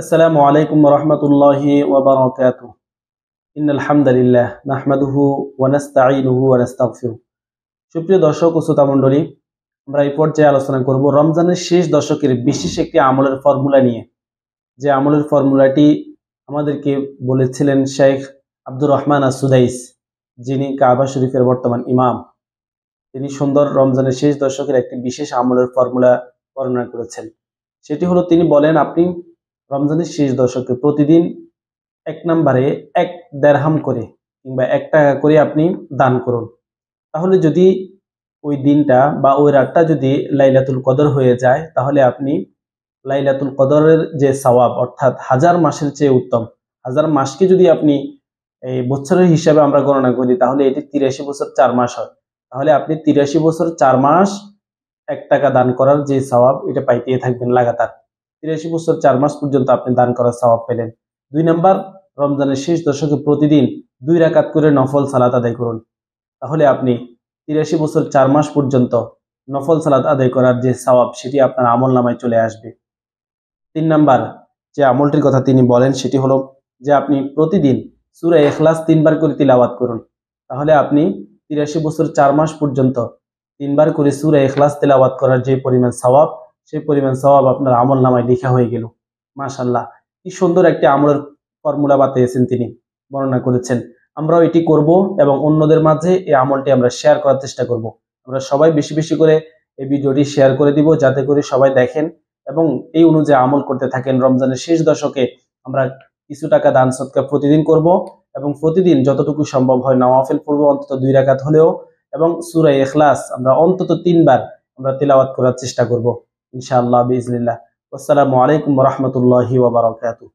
আসসালামু আলাইকুম ওয়া রাহমাতুল্লাহি ওয়া বারাকাতুহু। ইন্নাল হামদালিল্লাহ নাহমাদুহু ওয়া নাস্তাঈনুহু ওয়া নাস্তাগফিরুহ। সুপ্রিয় দর্শক ও শ্রোতা মণ্ডলী, আমরা এই পর্যায়ে আলোচনা করব রমজানের শেষ দশকের বিশেষ একটি আমলের ফর্মুলা নিয়ে। যে আমলের ফর্মুলাটি আমাদেরকে বলেছিলেন শেখ আব্দুর রহমান আস-সুদাইস, যিনি কাবা শরীফের বর্তমান ইমাম। তিনি সুন্দর রমজানের শেষ দশকের একটি বিশেষ আমলের ফর্মুলা বর্ণনা করেছেন। সেটি হলো, তিনি বলেন আপনি রমজানের শেষ দশকে প্রতিদিন এক নম্বরে 1 দেরহাম করে কিংবা 1 টাকা করে আপনি দান করুন। তাহলে যদি ওই দিনটা বা ওই রাতটা যদি লাইলাতুল কদর হয়ে যায়, তাহলে আপনি লাইলাতুল কদরের যে সওয়াব, অর্থাৎ 1000 মাসের চেয়ে উত্তম। 1000 মাসকে যদি আপনি এই বছরের হিসাবে আমরা গণনা করি, তাহলে এটি 83 বছর 4 মাস হয়। তাহলে আপনি 83 বছর 4 মাস 1 টাকা দান করার যে সওয়াব, এটা পাইতেই থাকবেন লাগাতার। 83 বছর 4 মাস পর্যন্ত আপনি দান করার সওয়াব পেলেন। 2 নাম্বার, রমজানের শেষ দশকে প্রতিদিন 2 রাকাত করে নফল সালাত আদায় করুন। তাহলে আপনি 83 বছর 4 মাস পর্যন্ত নফল সালাত আদায় করার যে সওয়াব, সেটি আপনার আমলনামায় চলে আসবে। 3 নাম্বার যে আমলটির কথা তিনি বলেন, সেটি হলো যে আপনি প্রতিদিন সূরা ইখলাস 3 বার করে তিলাওয়াত করুন। তাহলে আপনি 83 বছর 4 মাস পর্যন্ত 3 বার করে সূরা ইখলাস তিলাওয়াত করার যে পরিমাণ সওয়াব, সেই পরিমাণ সওয়াব আপনার আমলনামায় লেখা হয়ে গেল। মাশাআল্লাহ, কি সুন্দর একটি আমলের ফর্মুলা বাতাইছেন তিনি, বর্ণনা করেছেন। আমরাও এটি করব এবং অন্যদের মাঝে এই আমলটি আমরা শেয়ার করার চেষ্টা করব। আমরা সবাই বেশি বেশি করে এই ভিডিওটি শেয়ার করে দিব, যাতে করে সবাই দেখেন এবং এই অনুযায়ী আমল করতে থাকেন। রমজানের শেষ দশকে আমরা কিছু টাকা দান সদকা প্রতিদিন করব এবং প্রতিদিন যতটুকু সম্ভব হয় নওয়াফিল পড়ব, অন্তত 2 রাকাত হলেও, এবং সূরা ইখলাস আমরা অন্তত 3 বার আমরা তিলাওয়াত করার চেষ্টা করব ইনশাআল্লাহ বিইজনিল্লাহ। আসসালামু আলাইকুম ওয়া রাহমাতুল্লাহি ওয়া বারাকাতুহু।